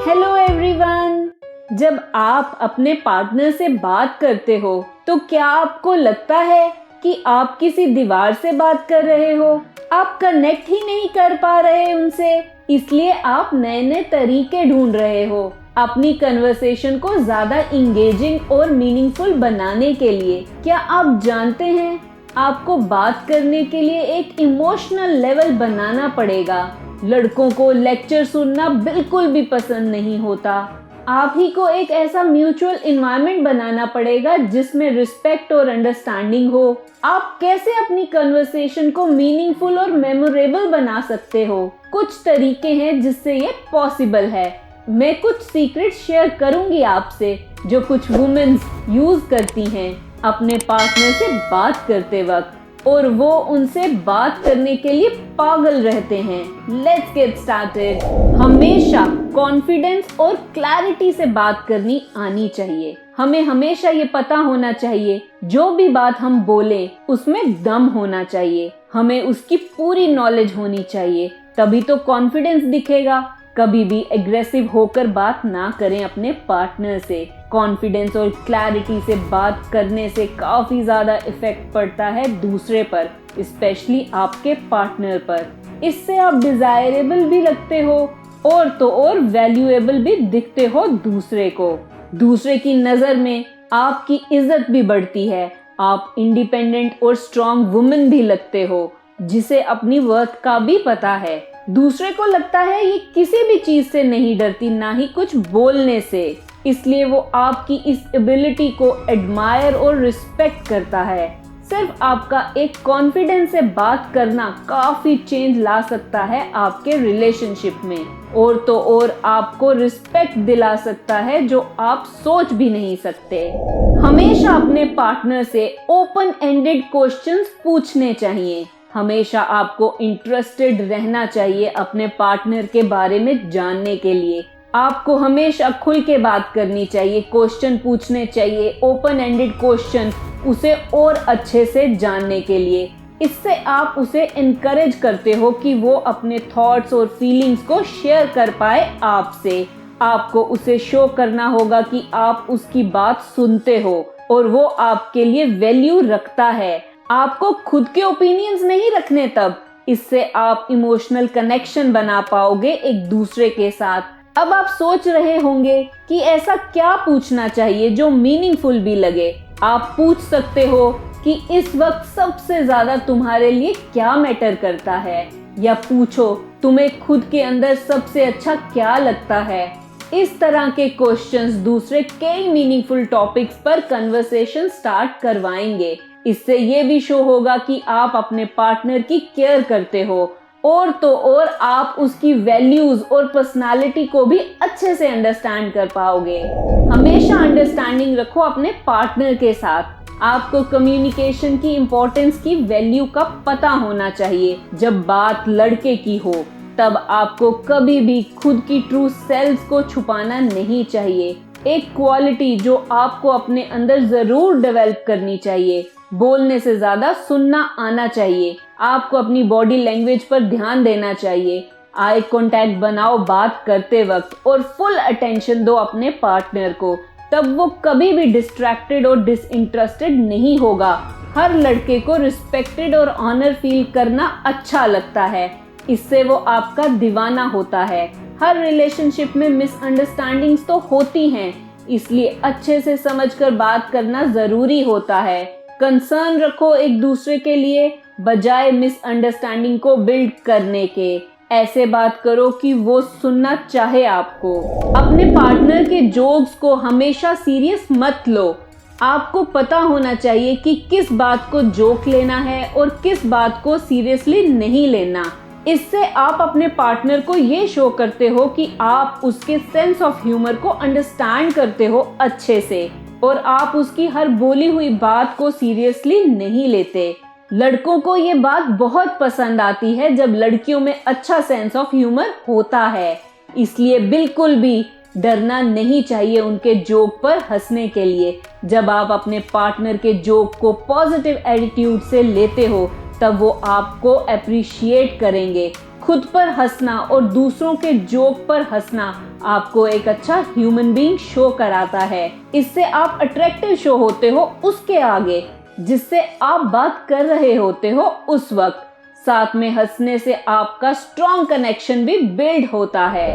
Hello everyone. जब आप अपने पार्टनर से बात करते हो तो क्या आपको लगता है कि आप किसी दीवार से बात कर रहे हो? आप कनेक्ट ही नहीं कर पा रहे उनसे, इसलिए आप नए नए तरीके ढूंढ रहे हो अपनी कन्वर्सेशन को ज्यादा इंगेजिंग और मीनिंगफुल बनाने के लिए। क्या आप जानते हैं, आपको बात करने के लिए एक इमोशनल लेवल बनाना पड़ेगा। लड़कों को लेक्चर सुनना बिल्कुल भी पसंद नहीं होता। आप ही को एक ऐसा म्यूचुअल एनवायरनमेंट बनाना पड़ेगा जिसमें रिस्पेक्ट और अंडरस्टैंडिंग हो। आप कैसे अपनी कन्वर्सेशन को मीनिंगफुल और मेमोरेबल बना सकते हो? कुछ तरीके हैं जिससे ये पॉसिबल है। मैं कुछ सीक्रेट शेयर करूंगी आपसे जो कुछ वुमेन्स यूज करती हैं अपने पार्टनर से बात करते वक्त, और वो उनसे बात करने के लिए पागल रहते हैं। Let's get started. हमेशा कॉन्फिडेंस और क्लैरिटी से बात करनी आनी चाहिए। हमें हमेशा ये पता होना चाहिए जो भी बात हम बोलें उसमें दम होना चाहिए। हमें उसकी पूरी नॉलेज होनी चाहिए, तभी तो कॉन्फिडेंस दिखेगा। कभी भी एग्रेसिव होकर बात ना करें अपने पार्टनर से। कॉन्फिडेंस और क्लैरिटी से बात करने से काफी ज्यादा इफेक्ट पड़ता है दूसरे पर, स्पेशली आपके पार्टनर पर। इससे आप डिजायरेबल भी लगते हो और तो और वैल्यूएबल भी दिखते हो दूसरे को। दूसरे की नजर में आपकी इज्जत भी बढ़ती है। आप इंडिपेंडेंट और स्ट्रॉन्ग वुमेन भी लगते हो जिसे अपनी वर्थ का भी पता है। दूसरे को लगता है ये किसी भी चीज से नहीं डरती, ना ही कुछ बोलने से, इसलिए वो आपकी इस एबिलिटी को एडमायर और रिस्पेक्ट करता है। सिर्फ आपका एक कॉन्फिडेंस से बात करना काफी चेंज ला सकता है आपके रिलेशनशिप में, और तो और आपको रिस्पेक्ट दिला सकता है जो आप सोच भी नहीं सकते। हमेशा अपने पार्टनर से ओपन एंडेड क्वेश्चंस पूछने चाहिए। हमेशा आपको इंटरेस्टेड रहना चाहिए अपने पार्टनर के बारे में जानने के लिए। आपको हमेशा खुल के बात करनी चाहिए, क्वेश्चन पूछने चाहिए, ओपन एंडेड क्वेश्चन, उसे और अच्छे से जानने के लिए। इससे आप उसे इनकरेज करते हो कि वो अपने थॉट्स और फीलिंग्स को शेयर कर पाए आपसे। आपको उसे शो करना होगा कि आप उसकी बात सुनते हो और वो आपके लिए वैल्यू रखता है। आपको खुद के ओपिनियंस नहीं रखने तब। इससे आप इमोशनल कनेक्शन बना पाओगे एक दूसरे के साथ। अब आप सोच रहे होंगे कि ऐसा क्या पूछना चाहिए जो मीनिंगफुल भी लगे। आप पूछ सकते हो कि इस वक्त सबसे ज्यादा तुम्हारे लिए क्या मैटर करता है, या पूछो तुम्हें खुद के अंदर सबसे अच्छा क्या लगता है। इस तरह के क्वेश्चंस दूसरे कई मीनिंगफुल टॉपिक्स पर कन्वर्सेशन स्टार्ट करवाएंगे। इससे ये भी शो होगा कि आप अपने पार्टनर की केयर करते हो, और तो और आप उसकी वैल्यूज और पर्सनालिटी को भी अच्छे से अंडरस्टैंड कर पाओगे। हमेशा अंडरस्टैंडिंग रखो अपने पार्टनर के साथ। आपको कम्युनिकेशन की इम्पोर्टेंस की वैल्यू का पता होना चाहिए। जब बात लड़के की हो तब आपको कभी भी खुद की ट्रू सेल्फ को छुपाना नहीं चाहिए। एक क्वालिटी जो आपको अपने अंदर जरूर डेवलप करनी चाहिए। बोलने से ज्यादा सुनना आना चाहिए। आपको अपनी बॉडी लैंग्वेज पर ध्यान देना चाहिए। आई कांटेक्ट बनाओ बात करते वक्त, और फुल अटेंशन दो अपने पार्टनर को। तब वो कभी भी डिस्ट्रैक्टेड और डिसइंटरेस्टेड नहीं होगा। हर लड़के को रिस्पेक्टेड और ऑनर फील करना अच्छा लगता है। इससे वो आपका दीवाना होता है। हर रिलेशनशिप में मिसअंडरस्टैंडिंग्स तो होती हैं, इसलिए अच्छे से समझकर बात करना जरूरी होता है। कंसर्न रखो एक दूसरे के लिए, बजाय मिसअंडरस्टैंडिंग को बिल्ड करने के। ऐसे बात करो कि वो सुनना चाहे आपको। अपने पार्टनर के जोक्स को हमेशा सीरियस मत लो। आपको पता होना चाहिए कि किस बात को जोक लेना है और किस बात को सीरियसली नहीं लेना। इससे आप अपने पार्टनर को ये शो करते हो कि आप उसके सेंस ऑफ ह्यूमर को अंडरस्टैंड करते हो अच्छे से, और आप उसकी हर बोली हुई बात को सीरियसली नहीं लेते। लड़कों को ये बात बहुत पसंद आती है जब लड़कियों में अच्छा सेंस ऑफ ह्यूमर होता है। इसलिए बिल्कुल भी डरना नहीं चाहिए उनके जोक पर हंसने के लिए। जब आप अपने पार्टनर के जोक को पॉजिटिव एटीट्यूड से लेते हो तब वो आपको अप्रिशिएट करेंगे। खुद पर हंसना और दूसरों के जोक पर हंसना आपको एक अच्छा ह्यूमन बीइंग शो कराता है। इससे आप अट्रैक्टिव शो होते हो उसके आगे, जिससे आप बात कर रहे होते हो उस वक्त। साथ में हंसने से आपका स्ट्रॉन्ग कनेक्शन भी बिल्ड होता है।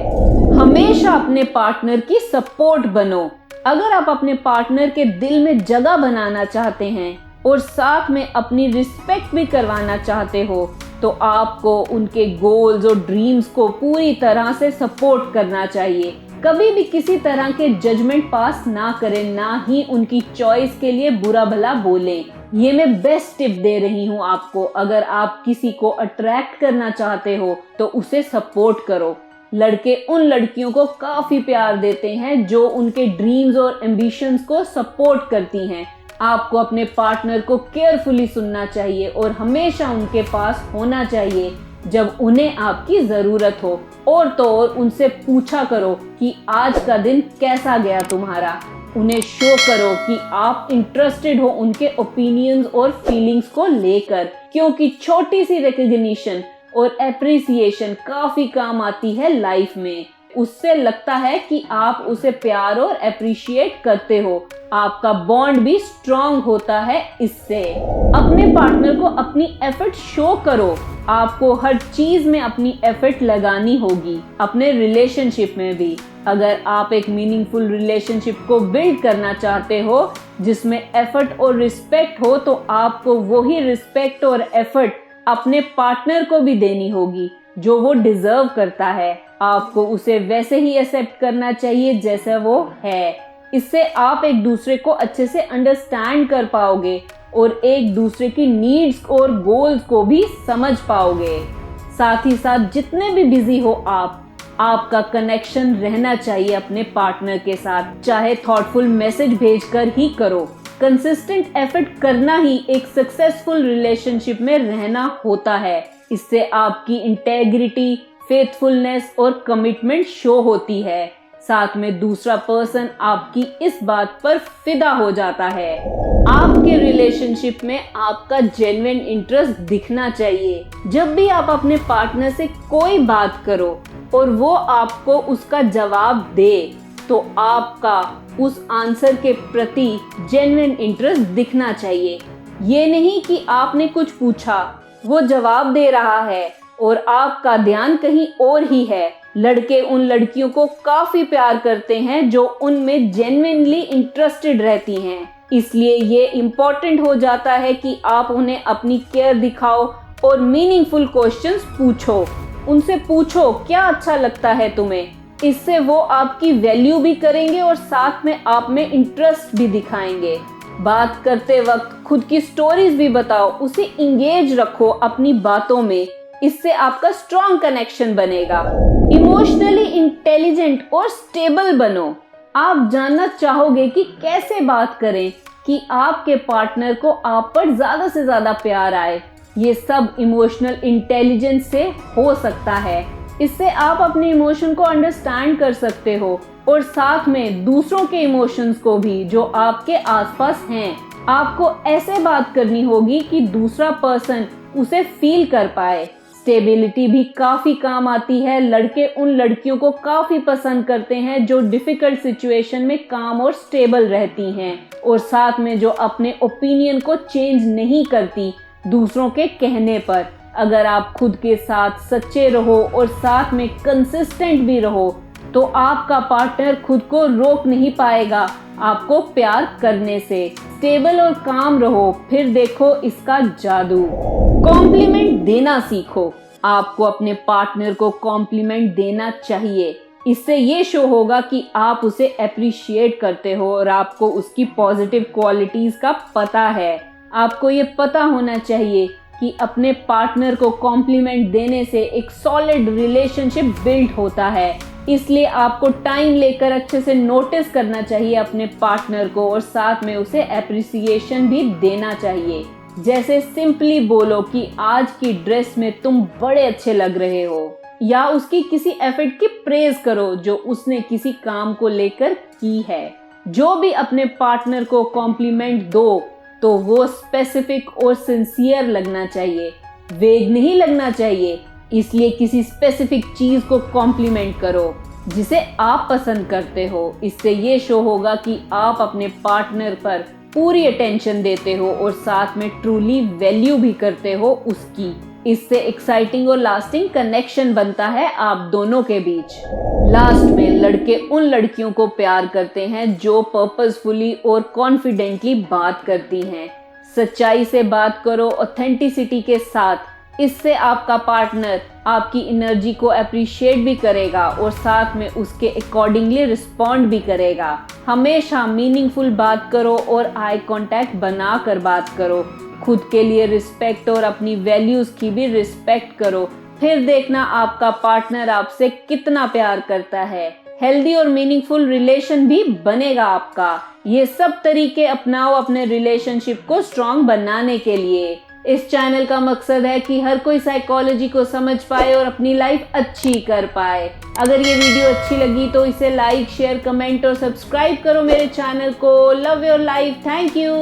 हमेशा अपने पार्टनर की सपोर्ट बनो। अगर आप अपने पार्टनर के दिल में जगह बनाना चाहते हैं और साथ में अपनी रिस्पेक्ट भी करवाना चाहते हो, तो आपको उनके गोल्स और ड्रीम्स को पूरी तरह से सपोर्ट करना चाहिए। कभी भी किसी तरह के जजमेंट पास ना करें, ना ही उनकी चॉइस के लिए बुरा भला बोलें। ये मैं बेस्ट टिप दे रही हूँ आपको। अगर आप किसी को अट्रैक्ट करना चाहते हो तो उसे सपोर्ट करो। लड़के उन लड़कियों को काफी प्यार देते हैं जो उनके ड्रीम्स और एम्बिशंस को सपोर्ट करती हैं। आपको अपने पार्टनर को केयरफुली सुनना चाहिए और हमेशा उनके पास होना चाहिए जब उन्हें आपकी जरूरत हो। और तो और उनसे पूछा करो कि आज का दिन कैसा गया तुम्हारा। उन्हें शो करो कि आप इंटरेस्टेड हो उनके ओपिनियंस और फीलिंग्स को लेकर, क्योंकि छोटी सी रिकॉग्निशन और एप्रिसिएशन काफी काम आती है लाइफ में। उससे लगता है कि आप उसे प्यार और एप्रिशिएट करते हो। आपका बॉन्ड भी स्ट्रॉन्ग होता है इससे। अपने पार्टनर को अपनी एफर्ट शो करो। आपको हर चीज में अपनी एफर्ट लगानी होगी, अपने रिलेशनशिप में भी। अगर आप एक मीनिंगफुल रिलेशनशिप को बिल्ड करना चाहते हो जिसमें एफर्ट और रिस्पेक्ट हो, तो आपको वही रिस्पेक्ट और एफर्ट अपने पार्टनर को भी देनी होगी जो वो डिजर्व करता है। आपको उसे वैसे ही एक्सेप्ट करना चाहिए जैसा वो है। इससे आप एक दूसरे को अच्छे से अंडरस्टैंड कर पाओगे और एक दूसरे की नीड्स और गोल्स को भी समझ पाओगे। साथ ही साथ जितने भी बिजी हो आपका कनेक्शन रहना चाहिए अपने पार्टनर के साथ, चाहे थॉटफुल मैसेज भेजकर ही करो। कंसिस्टेंट एफर्ट करना ही एक सक्सेसफुल रिलेशनशिप में रहना होता है। इससे आपकी इंटेग्रिटी, फेथफुलनेस और कमिटमेंट शो होती है। साथ में दूसरा पर्सन आपकी इस बात पर फिदा हो जाता है। आपके रिलेशनशिप में आपका जेन्युइन इंटरेस्ट दिखना चाहिए। जब भी आप अपने पार्टनर से कोई बात करो और वो आपको उसका जवाब दे, तो आपका उस आंसर के प्रति जेन्युइन इंटरेस्ट दिखना चाहिए। ये नहीं कि आपने कुछ पूछा, वो जवाब दे रहा है और आपका ध्यान कहीं और ही है। लड़के उन लड़कियों को काफी प्यार करते हैं जो उनमें जेन्युइनली इंटरेस्टेड रहती हैं। इसलिए ये इम्पोर्टेंट हो जाता है कि आप उन्हें अपनी केयर दिखाओ और मीनिंगफुल क्वेश्चंस पूछो। उनसे पूछो क्या अच्छा लगता है तुम्हें। इससे वो आपकी वैल्यू भी करेंगे और साथ में आप में इंटरेस्ट भी दिखाएंगे। बात करते वक्त खुद की स्टोरीज भी बताओ, उसे इंगेज रखो अपनी बातों में। इससे आपका स्ट्रॉन्ग कनेक्शन बनेगा। इमोशनली इंटेलिजेंट और स्टेबल बनो। आप जानना चाहोगे कि कैसे बात करें कि आपके पार्टनर को आप पर ज्यादा से ज्यादा प्यार आए। ये सब इमोशनल इंटेलिजेंस से हो सकता है। इससे आप अपने इमोशन को अंडरस्टैंड कर सकते हो और साथ में दूसरों के इमोशंस को भी जो आपके आसपास हैं। आपको ऐसे बात करनी होगी कि दूसरा पर्सन उसे फील कर पाए। स्टेबिलिटी भी काफी काम आती है। लड़के उन लड़कियों को काफी पसंद करते हैं जो डिफिकल्ट सिचुएशन में काम और स्टेबल रहती हैं और साथ में जो अपने ओपिनियन को चेंज नहीं करती दूसरों के कहने पर। अगर आप खुद के साथ सच्चे रहो और साथ में कंसिस्टेंट भी रहो, तो आपका पार्टनर खुद को रोक नहीं पाएगा आपको प्यार करने से। स्टेबल और काम रहो, फिर देखो इसका जादू। कॉम्प्लीमेंट देना सीखो। आपको अपने पार्टनर को कॉम्प्लीमेंट देना चाहिए। इससे ये शो होगा कि आप उसे अप्रिशिएट करते हो और आपको उसकी पॉजिटिव क्वालिटीज का पता है। आपको ये पता होना चाहिए कि अपने पार्टनर को कॉम्प्लीमेंट देने से एक सॉलिड रिलेशनशिप बिल्ड होता है। इसलिए आपको टाइम लेकर अच्छे से नोटिस करना चाहिए अपने पार्टनर को और साथ में उसे एप्रिसिएशन भी देना चाहिए। जैसे सिंपली बोलो कि आज की ड्रेस में तुम बड़े अच्छे लग रहे हो, या उसकी किसी एफर्ट की प्रेज करो जो उसने किसी काम को लेकर की है। जो भी अपने पार्टनर को कॉम्प्लीमेंट दो तो वो स्पेसिफिक और सिंसियर लगना चाहिए, वेग नहीं लगना चाहिए। इसलिए किसी स्पेसिफिक चीज को कॉम्प्लीमेंट करो। जिसे आप पसंद करते हो। इससे ये शो होगा कि आप अपने पार्टनर पर पूरी अटेंशन देते हो और साथ में ट्रूली वैल्यू भी करते हो उसकी। इससे एक्साइटिंग और लास्टिंग कनेक्शन बनता है आप दोनों के बीच। लास्ट में लड़के उन लड़कियों को प्यार करते हैं जो पर्पसफुली और कॉन्फिडेंटली बात करती हैं। सच्चाई से बात करो, ऑथेंटिसिटी के साथ। इससे आपका पार्टनर आपकी एनर्जी को अप्रिशिएट भी करेगा और साथ में उसके अकॉर्डिंगली रिस्पॉन्ड भी करेगा। हमेशा मीनिंगफुल बात करो और आई कांटेक्ट बना कर बात करो। खुद के लिए रिस्पेक्ट और अपनी वैल्यूज की भी रिस्पेक्ट करो। फिर देखना आपका पार्टनर आपसे कितना प्यार करता है। हेल्दी और मीनिंगफुल रिलेशन भी बनेगा आपका। ये सब तरीके अपनाओ अपने रिलेशनशिप को स्ट्रॉन्ग बनाने के लिए। इस चैनल का मकसद है कि हर कोई साइकोलॉजी को समझ पाए और अपनी लाइफ अच्छी कर पाए। अगर ये वीडियो अच्छी लगी तो इसे लाइक, शेयर, कमेंट और सब्सक्राइब करो मेरे चैनल को। Love your life. Thank you.